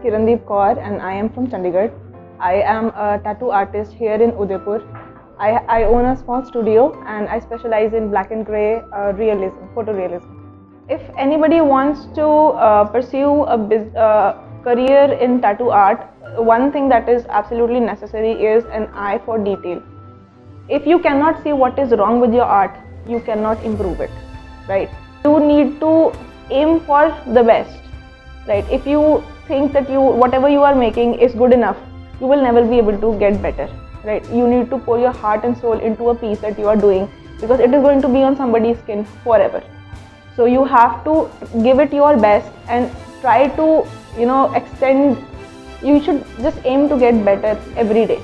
Kirandeep Kaur and I am from Chandigarh. I am a tattoo artist here in Udaipur. I own a small studio and I specialize in black and grey realism, photorealism. If anybody wants to pursue a career in tattoo art, one thing that is absolutely necessary is an eye for detail. If you cannot see what is wrong with your art, you cannot improve it, right? You need to aim for the best, right? If you think that whatever you are making is good enough, you will never be able to get better, right? You need to pour your heart and soul into a piece that you are doing, because it is going to be on somebody's skin forever. So you have to give it your best and try to extend. You should just aim to get better every day.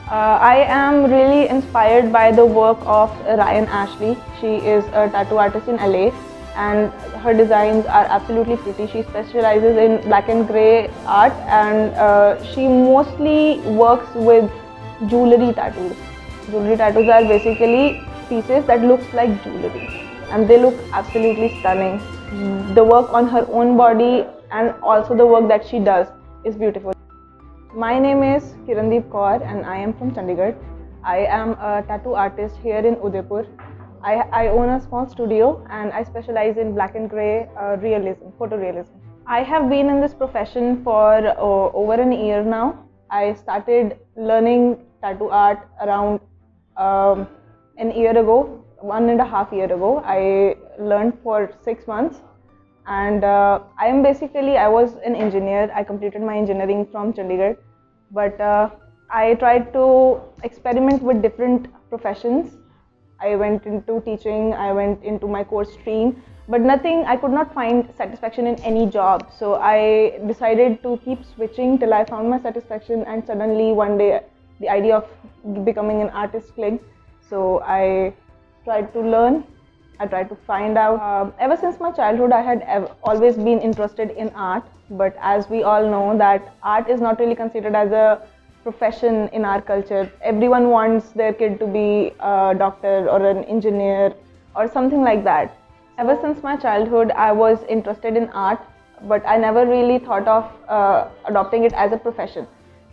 I am really inspired by the work of Ryan Ashley. She is a tattoo artist in LA and her designs are absolutely pretty. She specializes in black and grey art and she mostly works with jewelry tattoos. Jewelry tattoos are basically pieces that looks like jewelry and they look absolutely stunning. The work on her own body and also the work that she does is beautiful. My name is Kirandeep Kaur and I am from Chandigarh. I am a tattoo artist here in Udaipur. I own a small studio and I specialize in black and grey realism, photorealism. I have been in this profession for over an year now. I started learning tattoo art around an year ago, 1.5 years ago. I learned for 6 months. And I was an engineer. I completed my engineering from Chandigarh, but I tried to experiment with different professions. I went into teaching, I went into my course stream, but I could not find satisfaction in any job. So I decided to keep switching till I found my satisfaction, and suddenly one day the idea of becoming an artist clicked. So I tried to learn. I tried to find out. Ever since my childhood, I had always been interested in art, but as we all know that art is not really considered as a profession in our culture. Everyone wants their kid to be a doctor or an engineer or something like that. Ever since my childhood, I was interested in art, but I never really thought of adopting it as a profession.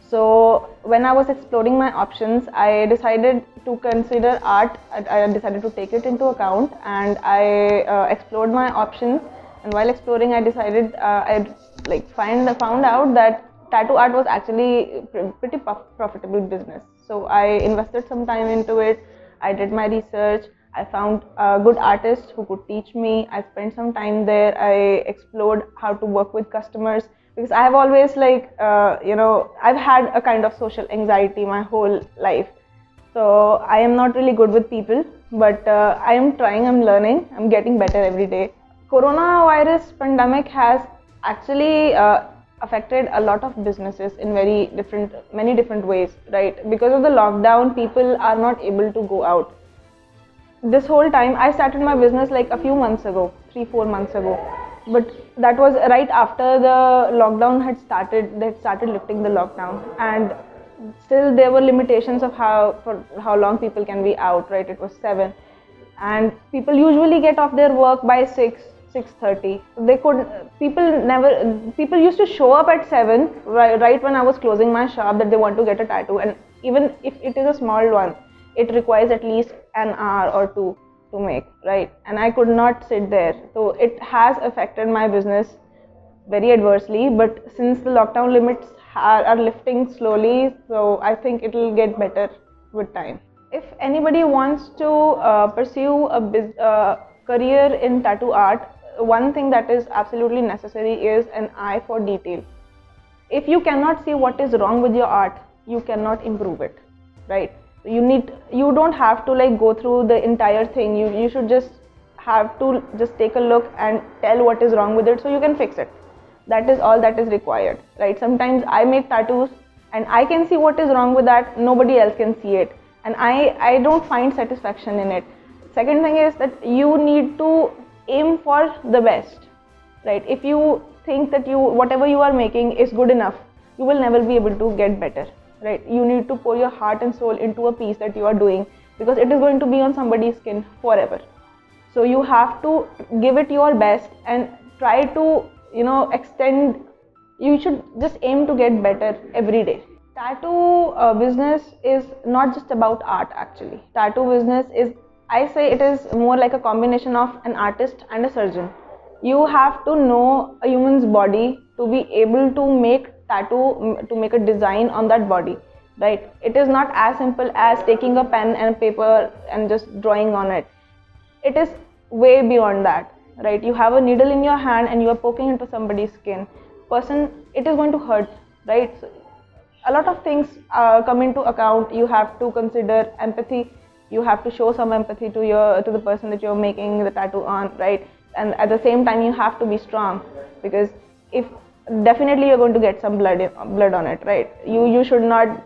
So when I was exploring my options, I decided to consider art. I decided to take it into account and I explored my options. And while exploring, I decided found out that tattoo art was actually pretty profitable business. So I invested some time into it. I did my research. I found good artists who could teach me. I spent some time there. I explored how to work with customers. Because I have always I've had a kind of social anxiety my whole life. So I am not really good with people, but I am trying, I'm learning, I'm getting better every day. Coronavirus pandemic has actually affected a lot of businesses in many different ways, right? Because of the lockdown, people are not able to go out. This whole time, I started my business like a few months ago, 3-4 months ago. But that was right after the lockdown had started. They had started lifting the lockdown, and still there were limitations of how long people can be out, right? It was 7, and people usually get off their work by 6:30. People used to show up at 7, right when I was closing my shop, that they want to get a tattoo, and even if it is a small one, it requires at least an hour or 2 to make, right? And I could not sit there. So it has affected my business very adversely, but since the lockdown limits are lifting slowly, so I think it will get better with time. If anybody wants to pursue a career in tattoo art, one thing that is absolutely necessary is an eye for detail. If you cannot see what is wrong with your art, you cannot improve it, right? You don't have to go through the entire thing. You should just have to take a look and tell what is wrong with it so you can fix it. That is all that is required, right? Sometimes I make tattoos and I can see what is wrong with that, nobody else can see it, and I don't find satisfaction in it. Second thing is that you need to aim for the best, right? If you think that whatever you are making is good enough, you will never be able to get better, right? You need to pour your heart and soul into a piece that you are doing, because it is going to be on somebody's skin forever. So you have to give it your best and try to extend You should just aim to get better every day. Tattoo business is not just about art actually. Tattoo business is, I say it is more like a combination of an artist and a surgeon. You have to know a human's body to be able to make tattoo, to make a design on that body, right? It is not as simple as taking a pen and paper and just drawing on it. It is way beyond that, right? You have a needle in your hand and you are poking into somebody's skin. Person, it is going to hurt, right? So, a lot of things come into account. You have to consider empathy. You have to show some empathy to the person that you're making the tattoo on, right? And at the same time, you have to be strong, because if definitely you're going to get some blood on it, right? You should not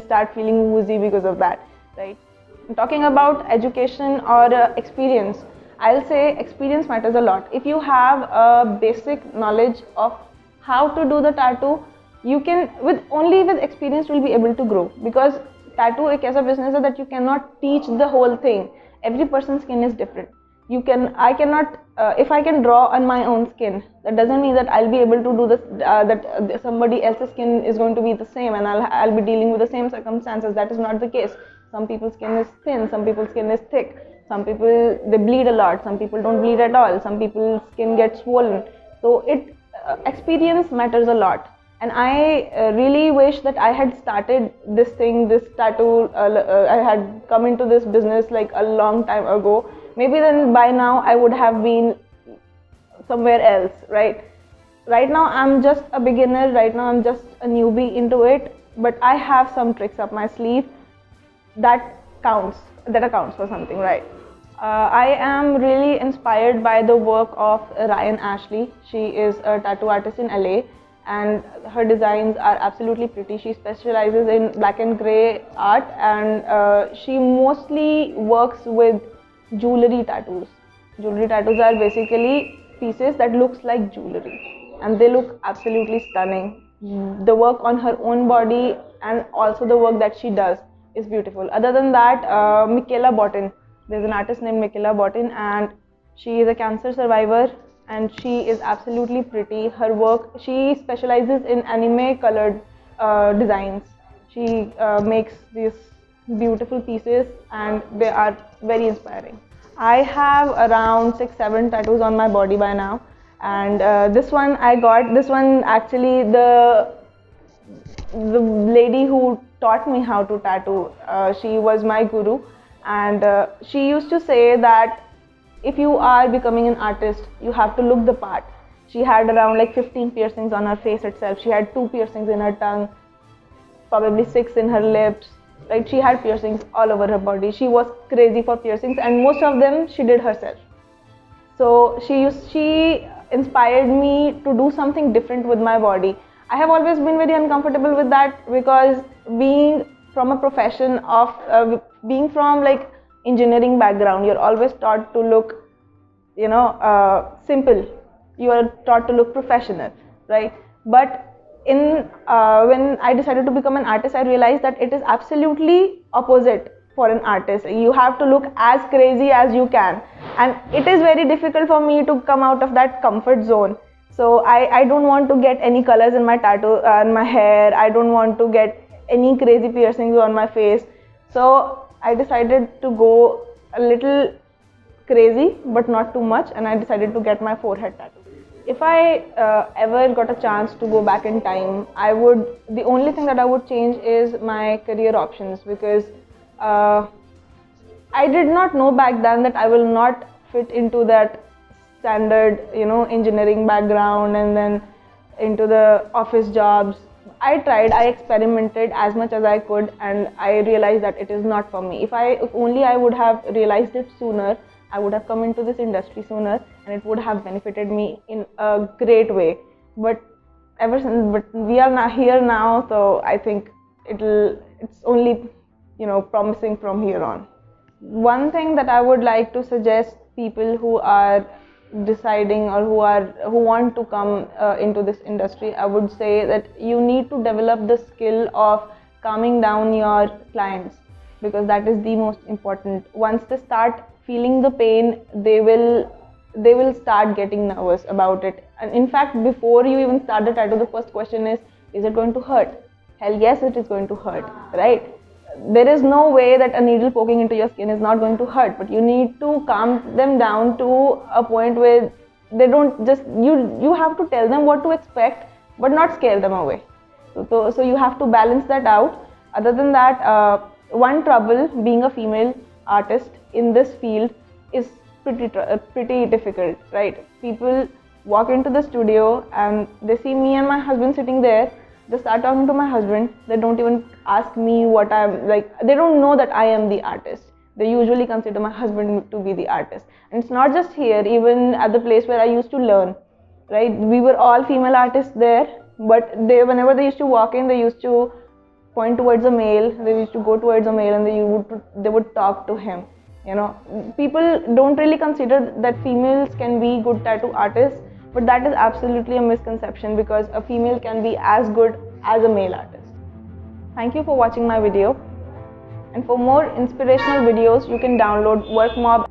start feeling woozy because of that, right? Talking about education or experience, I'll say experience matters a lot. If you have a basic knowledge of how to do the tattoo, you can, with experience you'll be able to grow, because tattoo एक ऐसा business है that you cannot teach the whole thing. Every person's skin is different. I cannot, if I can draw on my own skin, that doesn't mean that I'll be able to do this, that somebody else's skin is going to be the same and I'll be dealing with the same circumstances. That is not the case. Some people's skin is thin, some people's skin is thick, some people, they bleed a lot, some people don't bleed at all, some people's skin gets swollen. So experience matters a lot. And I really wish that I had started this tattoo, I had come into this business like a long time ago. Maybe then by now I would have been somewhere else, right? Right now I'm just a beginner, right now I'm just a newbie into it, but I have some tricks up my sleeve that accounts for something, right? I am really inspired by the work of Ryan Ashley. She is a tattoo artist in LA, and her designs are absolutely pretty. She specializes in black and gray art, and she mostly works with jewelry tattoos. Jewelry tattoos are basically pieces that looks like jewelry, and they look absolutely stunning. The work on her own body and also the work that she does is beautiful. Other than that, Michaela Botten, there's an artist named Michaela Botten, and she is a cancer survivor, and she is absolutely pretty. Her work, she specializes in anime colored designs. She makes these beautiful pieces and they are very inspiring. I have around 6-7 tattoos on my body by now, and this one actually, the lady who taught me how to tattoo, she was my guru, and she used to say that if you are becoming an artist, you have to look the part. She had around like 15 piercings on her face itself. She had 2 piercings in her tongue, probably 6 in her lips. Like, she had piercings all over her body. She was crazy for piercings, and most of them she did herself. So she inspired me to do something different with my body. I have always been very uncomfortable with that, because being from a profession of being from like engineering background, you're always taught to look, simple. You are taught to look professional, right? But when I decided to become an artist, I realized that it is absolutely opposite for an artist. You have to look as crazy as you can, and it is very difficult for me to come out of that comfort zone. So I don't want to get any colors in my tattoo, in my hair. I don't want to get any crazy piercings on my face. So I decided to go a little crazy, but not too much, and I decided to get my forehead tattoo. If I ever got a chance to go back in time, the only thing that I would change is my career options, because I did not know back then that I will not fit into that standard, engineering background and then into the office jobs. I tried, I experimented as much as I could, and I realized that it is not for me. If only I would have realized it sooner, I would have come into this industry sooner, and it would have benefited me in a great way. But we are not here now, so I think it's only promising from here on. One thing that I would like to suggest people who are deciding or who want to come into this industry, I would say that you need to develop the skill of calming down your clients, because that is the most important. Once they start feeling the pain, they will they will start getting nervous about it. And in fact, before you even start the tattoo, the first question is it going to hurt? Hell yes, it is going to hurt, right? There is no way that a needle poking into your skin is not going to hurt, but you need to calm them down to a point where they don't just, you have to tell them what to expect, but not scare them away. So you have to balance that out. Other than that, one trouble being a female artist in this field is pretty difficult, right? People walk into the studio and they see me and my husband sitting there. They start talking to my husband. They don't even ask me what I'm like. They don't know that I am the artist. They usually consider my husband to be the artist. And it's not just here, even at the place where I used to learn, right? We were all female artists there, but whenever they used to walk in, they used to point towards a male. They used to go towards a male and they would talk to him. You know, people don't really consider that females can be good tattoo artists, but that is absolutely a misconception, because a female can be as good as a male artist. Thank you for watching my video, and for more inspirational videos you can download WorkMob.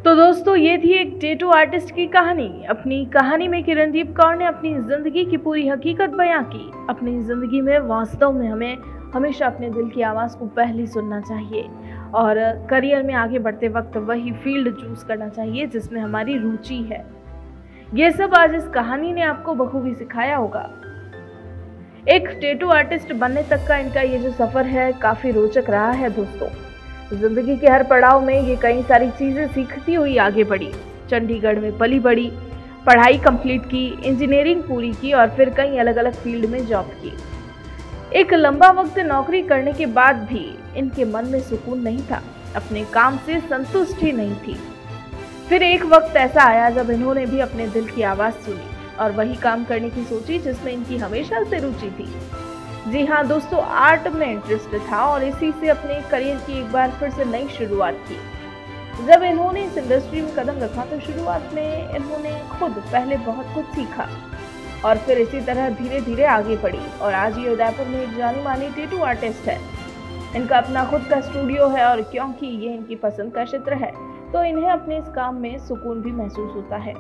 तो दोस्तों, ये थी एक tattoo artist की कहानी। अपनी कहानी में किरणदीप कौर ने अपनी ज़िंदगी की पूरी हकीकत बयां की। अपनी ज़िंदगी में वास्तव में हमें हमेशा अपने दिल की आवाज़ को पहले सुनना चाहिए और करियर में आगे बढ़ते वक्त वही फील्ड चूज़ करना चाहिए जिसमें हमारी रुचि है। ये सब आज इस कहानी ने आपको बखूबी सिखाया होगा। एक टैटू आर्टिस्ट बनने तक का इनका ये जो सफ़र है काफ़ी रोचक रहा है दोस्तों। जिंदगी के हर पड़ाव में ये कई सारी चीज़ें सीखती हुई आगे बढ़ी। चंडीगढ़ में पली बड़ी, पढ़ाई कंप्लीट की, इंजीनियरिंग पूरी की और फिर कई अलग अलग फील्ड में जॉब की। एक लंबा वक्त नौकरी करने के बाद भी इनके मन में सुकून नहीं था, अपने काम से संतुष्टि नहीं थी। फिर एक वक्त ऐसा आया जब इन्होंने भी अपने दिल की आवाज़ सुनी और वही काम करने की सोची जिसमें इनकी हमेशा से रुचि थी। जी हाँ दोस्तों, आर्ट में इंटरेस्ट था और इसी से अपने करियर की एक बार फिर से नई शुरुआत की। जब इन्होंने इस इंडस्ट्री में कदम रखा तो शुरुआत में इन्होंने खुद पहले बहुत कुछ सीखा और फिर इसी तरह धीरे धीरे आगे बढ़ी और आज ये उदयपुर में एक जानी मानी टैटू आर्टिस्ट है। इनका अपना खुद का स्टूडियो है और क्योंकि ये इनकी पसंद का क्षेत्र है तो इन्हें अपने इस काम में सुकून भी महसूस होता है।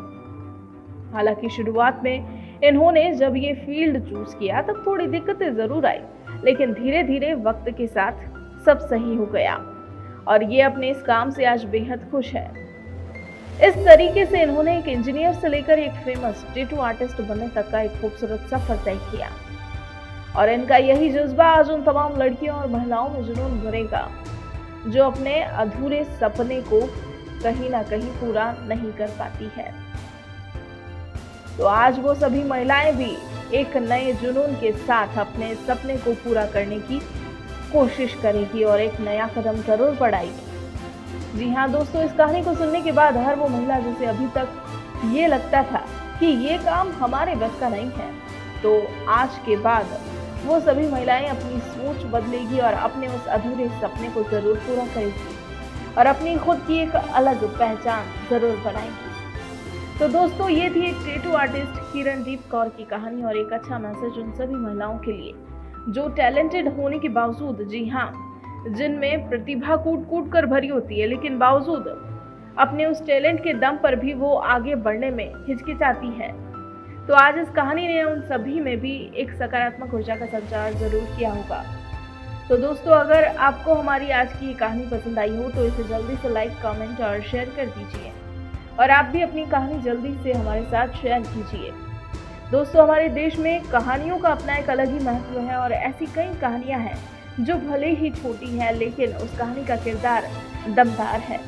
हालांकि शुरुआत में इन्होंने जब ये फील्ड चूज किया तब थोड़ी दिक्कतें जरूर आई, लेकिन धीरे धीरे वक्त के साथ सब सही हो गया और ये अपने इस काम से आज बेहद खुश है। इस तरीके से इन्होंने एक इंजीनियर से लेकर एक फेमस टैटू आर्टिस्ट बनने तक का एक खूबसूरत सफर तय किया और इनका यही जज्बा आज उन तमाम लड़कियों और महिलाओं में जुनून भरेगा जो अपने अधूरे सपने को कहीं ना कहीं पूरा नहीं कर पाती है। तो आज वो सभी महिलाएं भी एक नए जुनून के साथ अपने सपने को पूरा करने की कोशिश करेगी और एक नया कदम जरूर बढ़ाएगी। जी हाँ दोस्तों, इस कहानी को सुनने के बाद हर वो महिला जिसे अभी तक ये लगता था कि ये काम हमारे बस का नहीं है, तो आज के बाद वो सभी महिलाएं अपनी सोच बदलेगी और अपने उस अधूरे सपने को जरूर पूरा करेगी और अपनी खुद की एक अलग पहचान जरूर बनाएगी। तो दोस्तों, ये थी एक टैटू आर्टिस्ट किरणदीप कौर की कहानी और एक अच्छा मैसेज उन सभी महिलाओं के लिए जो टैलेंटेड होने के बावजूद, जी हाँ, जिनमें प्रतिभा कूट कूट कर भरी होती है लेकिन बावजूद अपने उस टैलेंट के दम पर भी वो आगे बढ़ने में हिचकिचाती है। तो आज इस कहानी ने उन सभी में भी एक सकारात्मक ऊर्जा का संचार जरूर किया होगा। तो दोस्तों, अगर आपको हमारी आज की ये कहानी पसंद आई हो तो इसे जल्दी से लाइक, कमेंट और शेयर कर दीजिए और आप भी अपनी कहानी जल्दी से हमारे साथ शेयर कीजिए। दोस्तों, हमारे देश में कहानियों का अपना एक अलग ही महत्व है और ऐसी कई कहानियां हैं जो भले ही छोटी है लेकिन उस कहानी का किरदार दमदार है।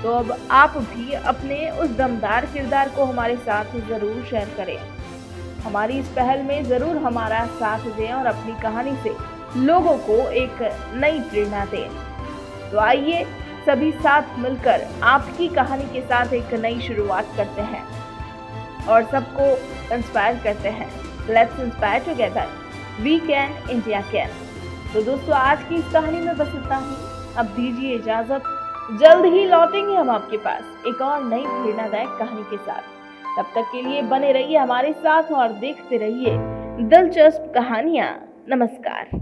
तो अब आप भी अपने उस दमदार किरदार को हमारे साथ जरूर शेयर करें। हमारी इस पहल में जरूर हमारा साथ दें और अपनी कहानी से लोगों को एक नई प्रेरणा दें। तो आइए सभी साथ मिलकर आपकी कहानी के साथ एक नई शुरुआत करते हैं और सबको इंस्पायर करते हैं। Let's inspire together, we can, India can. तो दोस्तों, आज की इस कहानी में बस इतना ही। अब दीजिए इजाजत, जल्द ही लौटेंगे हम आपके पास एक और नई प्रेरणादायक कहानी के साथ। तब तक के लिए बने रहिए हमारे साथ और देखते रहिए दिलचस्प कहानियां। नमस्कार।